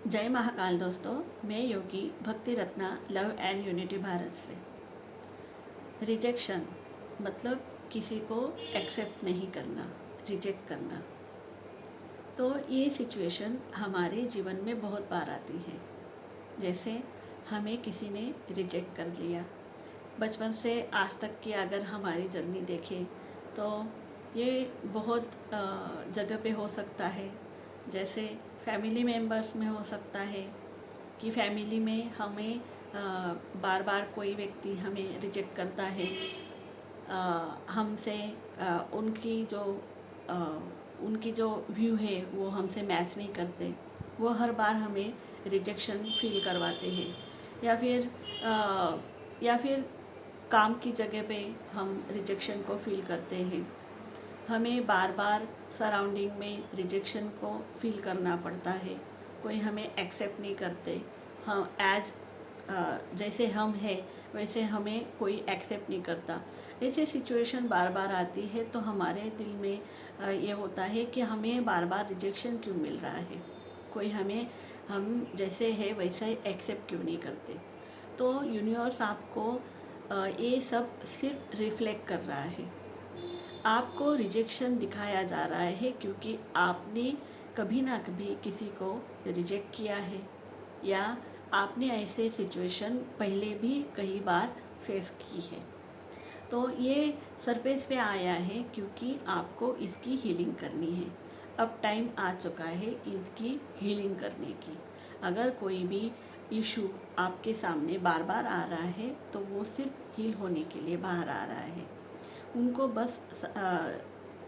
जय महाकाल दोस्तों, मैं योगी भक्ति Ratna love and unity Bharat से। रिजेक्शन मतलब किसी को एक्सेप्ट नहीं करना, रिजेक्ट करना। तो ये सिचुएशन हमारे जीवन में बहुत बार आती है। जैसे हमें किसी ने रिजेक्ट कर लिया। बचपन से आज तक की अगर हमारी जर्नी देखें तो ये बहुत जगह पे हो सकता है। जैसे फैमिली मेम्बर्स में हो सकता है कि फैमिली में हमें बार बार कोई व्यक्ति हमें रिजेक्ट करता है। हमसे अ, उनकी जो व्यू है वो हमसे मैच नहीं करते। वो हर बार हमें रिजेक्शन फील करवाते हैं। या फिर काम की जगह पे हम रिजेक्शन को फील करते हैं। हमें बार बार सराउंडिंग में रिजेक्शन को फील करना पड़ता है। कोई हमें एक्सेप्ट नहीं करते। हम जैसे हम हैं वैसे हमें कोई एक्सेप्ट नहीं करता। ऐसे सिचुएशन बार बार आती है तो हमारे दिल में ये होता है कि हमें बार बार रिजेक्शन क्यों मिल रहा है। कोई हम जैसे है वैसे एक्सेप्ट क्यों नहीं करते। तो यूनिवर्स आपको ये सब सिर्फ रिफ्लेक्ट कर रहा है। आपको रिजेक्शन दिखाया जा रहा है क्योंकि आपने कभी ना कभी किसी को रिजेक्ट किया है, या आपने ऐसे सिचुएशन पहले भी कई बार फेस की है। तो ये सरफेस पे आया है क्योंकि आपको इसकी हीलिंग करनी है। अब टाइम आ चुका है इसकी हीलिंग करने की। अगर कोई भी इशू आपके सामने बार बार आ रहा है तो वो सिर्फ हील होने के लिए बाहर आ रहा है। उनको बस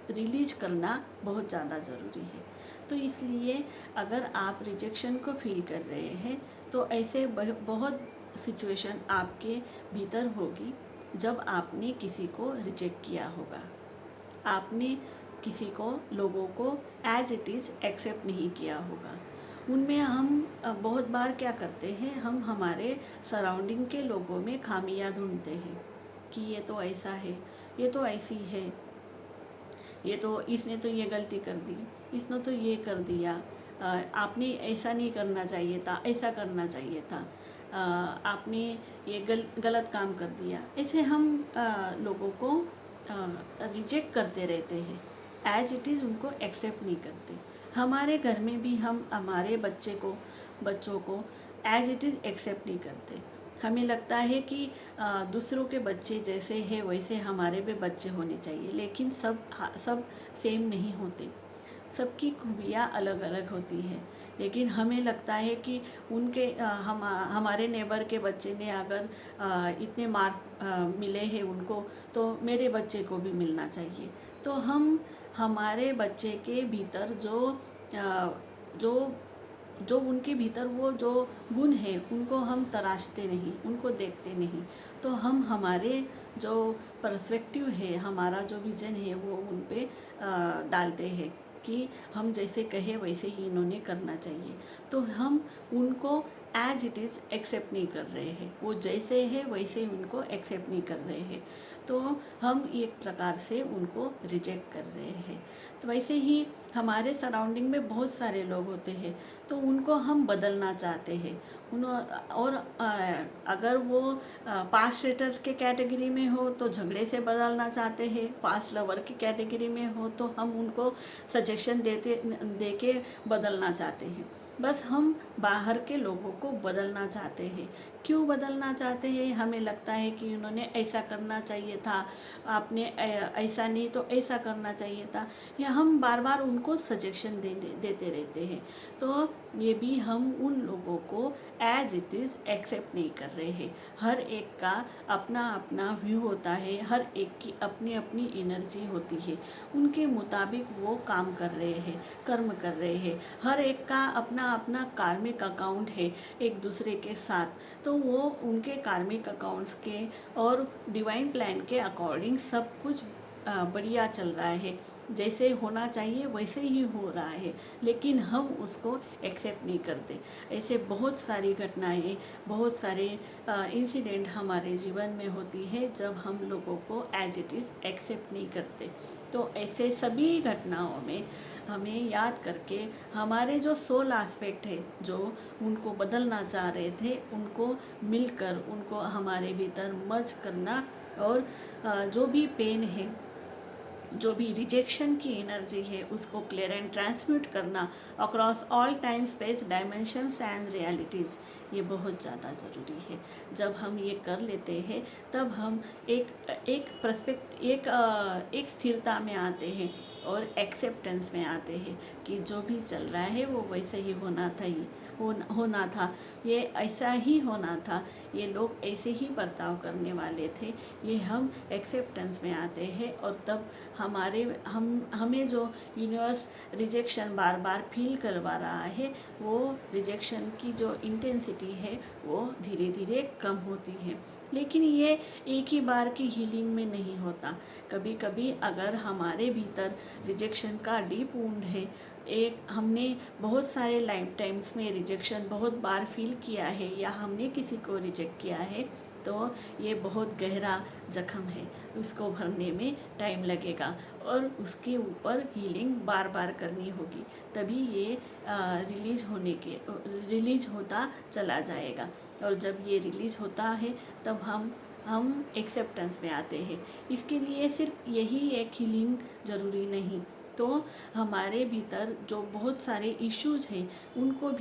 रिलीज करना बहुत ज़्यादा ज़रूरी है। तो इसलिए अगर आप रिजेक्शन को फील कर रहे हैं तो ऐसे बहुत सिचुएशन आपके भीतर होगी जब आपने किसी को रिजेक्ट किया होगा। आपने किसी को लोगों को एज इट इज़ एक्सेप्ट नहीं किया होगा। उनमें हम बहुत बार क्या करते हैं, हम हमारे सराउंडिंग के लोगों में खामियां ढूंढते हैं कि ये तो ऐसा है, ये तो ऐसी है, ये तो इसने तो ये गलती कर दी, इसने तो ये कर दिया, आपने ऐसा नहीं करना चाहिए था, ऐसा करना चाहिए था, आपने ये गलत काम कर दिया। ऐसे हम लोगों को रिजेक्ट करते रहते हैं, एज इट इज़ उनको एक्सेप्ट नहीं करते। हमारे घर में भी हम हमारे बच्चों को एज इट इज़ एक्सेप्ट नहीं करते। हमें लगता है कि दूसरों के बच्चे जैसे हैं वैसे हमारे भी बच्चे होने चाहिए, लेकिन सब सेम नहीं होते। सबकी खूबियाँ अलग अलग होती हैं। लेकिन हमें लगता है कि हमारे नेबर के बच्चे ने अगर इतने मार्क मिले हैं उनको, तो मेरे बच्चे को भी मिलना चाहिए। तो हम हमारे बच्चे के भीतर जो जो उनके भीतर वो जो गुण है उनको हम तराशते नहीं, उनको देखते नहीं। तो हम हमारे जो पर्सपेक्टिव है, हमारा जो विजन है वो उन पे डालते हैं कि हम जैसे कहे वैसे ही इन्होंने करना चाहिए। तो हम उनको एज इट इज़ एक्सेप्ट नहीं कर रहे हैं। वो जैसे है वैसे उनको एक्सेप्ट नहीं कर रहे हैं। तो हम एक प्रकार से उनको रिजेक्ट कर रहे हैं। तो वैसे ही हमारे सराउंडिंग में बहुत सारे लोग होते हैं तो उनको हम बदलना चाहते हैं। और अगर वो पास्ट रेटर्स के कैटेगरी में हो तो झगड़े से बदलना चाहते हैं। पास्ट लवर की कैटेगरी में हो तो हम उनको सजेशन दे के बदलना चाहते हैं। बस हम बाहर के लोगों को बदलना चाहते हैं। क्यों बदलना चाहते हैं? हमें लगता है कि उन्होंने ऐसा करना चाहिए था, आपने ऐसा नहीं तो ऐसा करना चाहिए था, या हम बार बार उनको सजेशन देते रहते हैं। तो ये भी हम उन लोगों को एज इट इज़ एक्सेप्ट नहीं कर रहे हैं। हर एक का अपना अपना व्यू होता है, हर एक की अपनी अपनी एनर्जी होती है, उनके मुताबिक वो काम कर रहे हैं, कर्म कर रहे हैं। हर एक का अपना अपना कार्मिक अकाउंट है एक दूसरे के साथ। तो वो उनके कार्मिक अकाउंट्स के और डिवाइन प्लान के अकॉर्डिंग सब कुछ बढ़िया चल रहा है। जैसे होना चाहिए वैसे ही हो रहा है, लेकिन हम उसको एक्सेप्ट नहीं करते। ऐसे बहुत सारी घटनाएं, बहुत सारे इंसिडेंट हमारे जीवन में होती है जब हम लोगों को एज इट इज़ एक्सेप्ट नहीं करते। तो ऐसे सभी घटनाओं में हमें याद करके हमारे जो सोल एस्पेक्ट है, जो उनको बदलना चाह रहे थे, उनको मिलकर उनको हमारे भीतर मर्ज करना, और जो भी पेन है, जो भी रिजेक्शन की एनर्जी है, उसको क्लियर एंड ट्रांसम्यूट करना across all time space dimensions and realities, ये बहुत ज़्यादा ज़रूरी है। जब हम ये कर लेते हैं तब हम एक स्थिरता में आते हैं और एक्सेप्टेंस में आते हैं कि जो भी चल रहा है वो वैसे ही होना था, ये ऐसा ही होना था, ये लोग ऐसे ही बर्ताव करने वाले थे। ये हम एक्सेप्टेंस में आते हैं और तब हमें जो यूनिवर्स रिजेक्शन बार बार फील करवा रहा है, वो रिजेक्शन की जो इंटेंसिटी है वो धीरे धीरे कम होती है। लेकिन ये एक ही बार की हीलिंग में नहीं होता। कभी कभी अगर हमारे भीतर रिजेक्शन का डीप वुंड है, हमने बहुत सारे लाइफ टाइम्स में रिजेक्शन बहुत बार फील किया है, या हमने किसी को रिजेक्ट किया है, तो ये बहुत गहरा जख्म है, उसको भरने में टाइम लगेगा और उसके ऊपर हीलिंग बार बार करनी होगी, तभी ये रिलीज होता चला जाएगा। और जब ये रिलीज होता है तब हम एक्सेप्टेंस में आते हैं। इसके लिए सिर्फ यही एक हीलिंग ज़रूरी नहीं, तो हमारे भीतर जो बहुत सारे इश्यूज हैं उनको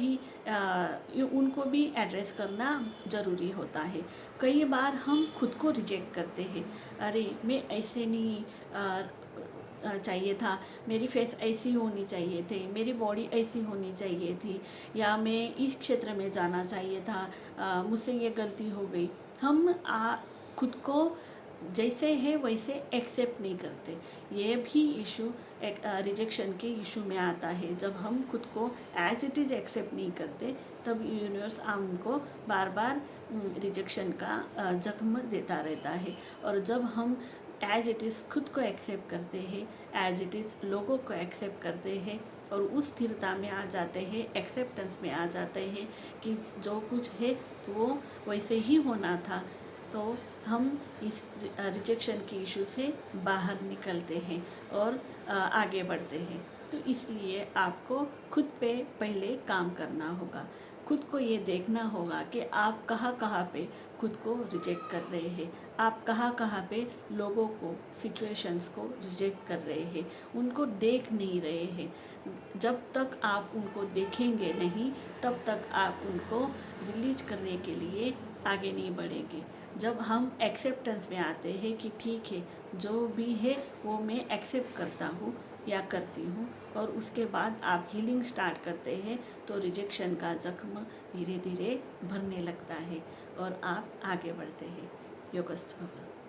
भी एड्रेस करना ज़रूरी होता है। कई बार हम खुद को रिजेक्ट करते हैं, अरे मैं ऐसे नहीं चाहिए था, मेरी फेस ऐसी होनी चाहिए थी, मेरी बॉडी ऐसी होनी चाहिए थी, या मैं इस क्षेत्र में जाना चाहिए था, मुझसे ये गलती हो गई। हम खुद को जैसे है वैसे एक्सेप्ट नहीं करते। ये भी इशू रिजेक्शन के इशू में आता है। जब हम खुद को एज इट इज़ एक्सेप्ट नहीं करते, तब यूनिवर्स हमको बार बार रिजेक्शन का जख्म देता रहता है। और जब हम एज इट इज़ खुद को एक्सेप्ट करते हैं, एज इट इज़ लोगों को एक्सेप्ट करते हैं और उस स्थिरता में आ जाते हैं, एक्सेप्टेंस में आ जाते हैं कि जो कुछ है वो वैसे ही होना था, तो हम इस रिजेक्शन के इशू से बाहर निकलते हैं और आगे बढ़ते हैं। तो इसलिए आपको खुद पे पहले काम करना होगा। खुद को ये देखना होगा कि आप कहाँ कहाँ पे खुद को रिजेक्ट कर रहे हैं, आप कहाँ कहाँ पे लोगों को, सिचुएशंस को रिजेक्ट कर रहे हैं, उनको देख नहीं रहे हैं। जब तक आप उनको देखेंगे नहीं, तब तक आप उनको रिलीज करने के लिए आगे नहीं बढ़ेंगे। जब हम एक्सेप्टेंस में आते हैं कि ठीक है, जो भी है वो मैं एक्सेप्ट करता हूँ या करती हूँ, और उसके बाद आप हीलिंग स्टार्ट करते हैं, तो रिजेक्शन का जख्म धीरे धीरे भरने लगता है और आप आगे बढ़ते हैं। योगस्थ भव।